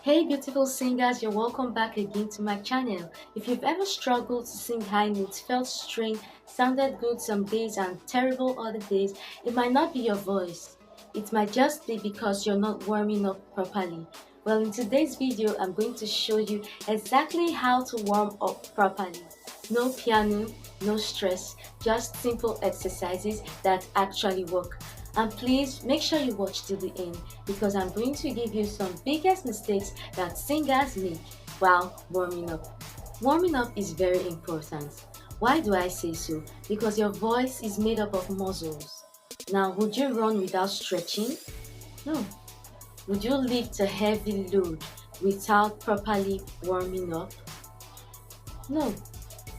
Hey beautiful singers, you're welcome back again to my channel. If you've ever struggled to sing high notes, felt strained, sounded good some days and terrible other days, it might not be your voice. It might just be because you're not warming up properly. Well, in today's video, I'm going to show you exactly how to warm up properly. No piano, no stress, just simple exercises that actually work. And please make sure you watch till the end because I'm going to give you some biggest mistakes that singers make while warming up. Warming up is very important. Why do I say so? Because your voice is made up of muscles. Now, would you run without stretching? No. Would you lift a heavy load without properly warming up? No.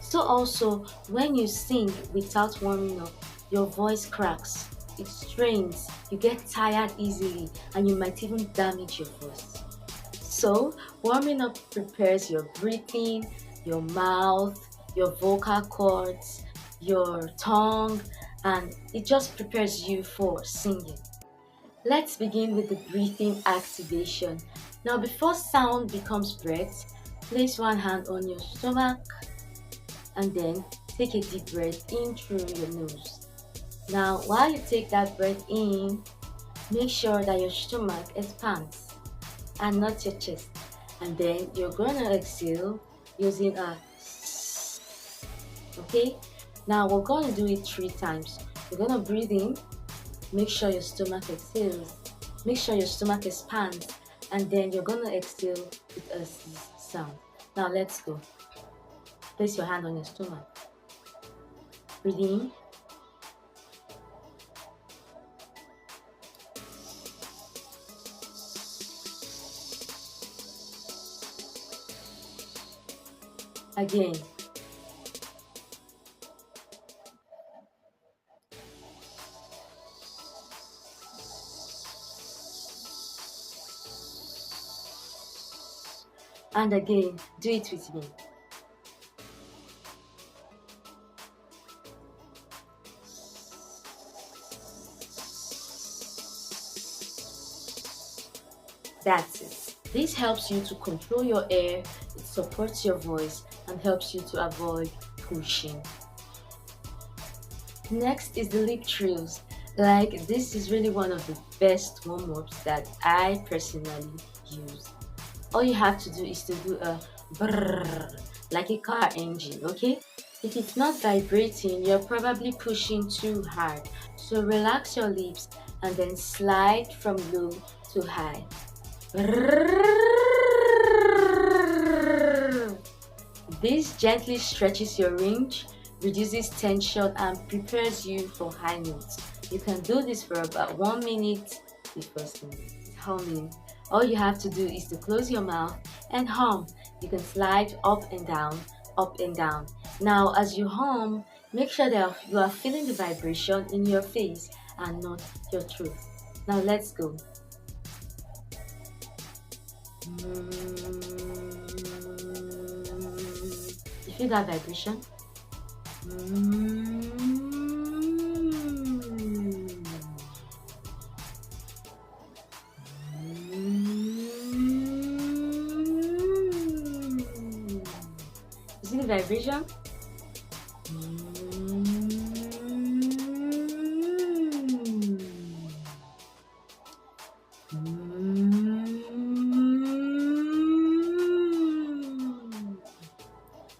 So also, when you sing without warming up, your voice cracks, it strains, you get tired easily, and you might even damage your voice. So, warming up prepares your breathing, your mouth, your vocal cords, your tongue, and it just prepares you for singing. Let's begin with the breathing activation. Now, before sound becomes breath, place one hand on your stomach and then take a deep breath in through your nose. Now, while you take that breath in, make sure that your stomach expands and not your chest. And then you're gonna exhale using a okay? Now we're gonna do it 3 times. You're gonna breathe in, make sure your stomach exhales, make sure your stomach expands, and then you're gonna exhale with a sound. Now let's go. Place your hand on your stomach. Breathe in. Again. And again. Do it with me. That's it. This helps you to control your air, it supports your voice, and helps you to avoid pushing. Next is the lip trills. Like, this is really one of the best warm-ups that I personally use. All you have to do is to do a brrr, like a car engine, okay? If it's not vibrating, you're probably pushing too hard. So relax your lips and then slide from low to high. This gently stretches your range, reduces tension, and prepares you for high notes. You can do this for about 1 minute before singing. Humming. All you have to do is to close your mouth and hum. You can slide up and down, up and down. Now, as you hum, make sure that you are feeling the vibration in your face and not your throat. Now, let's go. You feel that vibration? You see the vibration?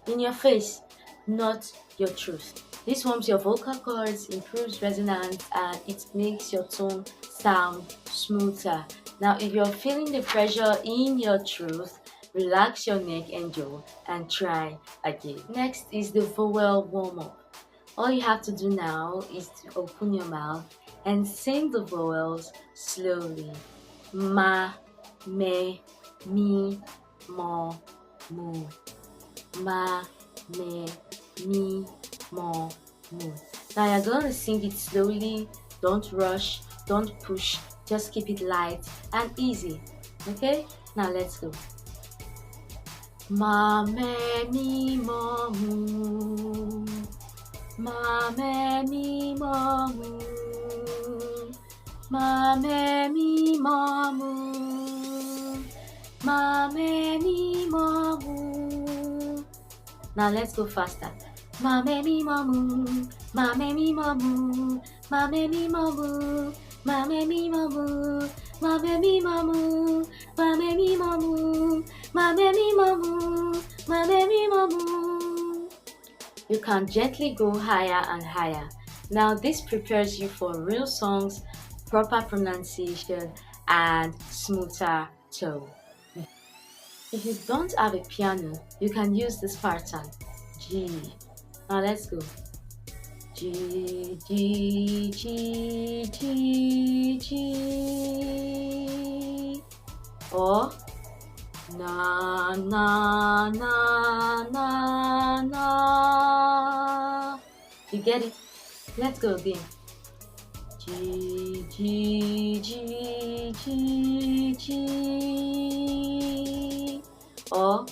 In your face, not your truth. This warms your vocal cords, improves resonance, and it makes your tone sound smoother. Now, if you're feeling the pressure in your truth, relax your neck and jaw and try again. Next is the vowel warm-up. All you have to do now is to open your mouth and sing the vowels slowly. Ma, me, mi, mo, mu. Ma, me, mi, mo, mu. Now you're going to sing it slowly. Don't rush, don't push, just keep it light and easy. Okay? Now let's go. Ma, me, mi, mo, mu. Ma, me, mi, mo, mu. Ma, me, mi, mo, mu. Ma me mi mo mu. Now let's go faster. Ma me mi mo mu, ma me mi mo mu, ma me mi mo mu, ma me mi mo mu, ma me mi mo mu, ma me mi mo mu, ma me mi mo mu, ma me mi mo mu. You can gently go higher and higher. Now this prepares you for real songs, proper pronunciation, and smoother tone. If you don't have a piano, you can use this pattern. G. Now let's go. G, G, G, G, G. Or na, na, na, na, na. You get it? Let's go again. G, G, G, G, G. Or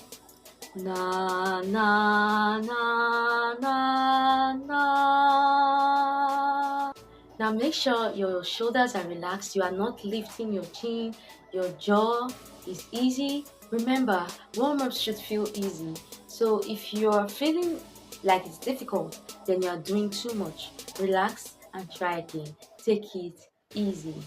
na, na, na, na, na. Now make sure your shoulders are relaxed. You are not lifting your chin. Your jaw is easy. Remember, warm-ups should feel easy. So if you're feeling like it's difficult, then you are doing too much. Relax and try again. Take it easy.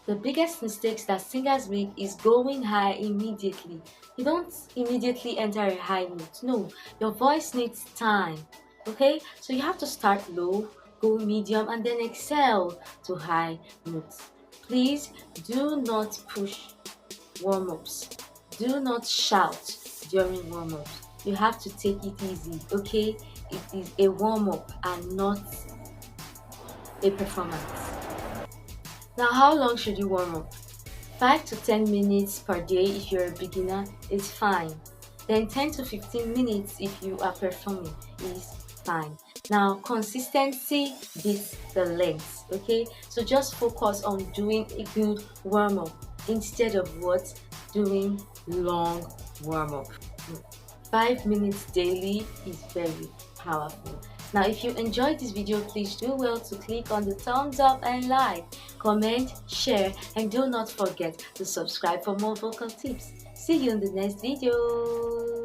The biggest mistakes that singers make is going high immediately. You don't immediately enter a high note. No, your voice needs time. Okay? So you have to start low, go medium, and then excel to high notes. Please do not push warm-ups. Do not shout during warm-ups. You have to take it easy, okay? It is a warm-up and not a performance. Now, how long should you warm up? 5 to 10 minutes per day if you're a beginner is fine. Then 10 to 15 minutes if you are performing is fine. Now, consistency beats the length, okay? So just focus on doing a good warm-up instead of what? Doing long warm-up. 5 minutes daily is very powerful. Now, if you enjoyed this video, please do well to click on the thumbs up and like, comment, share, and do not forget to subscribe for more vocal tips. See you in the next video.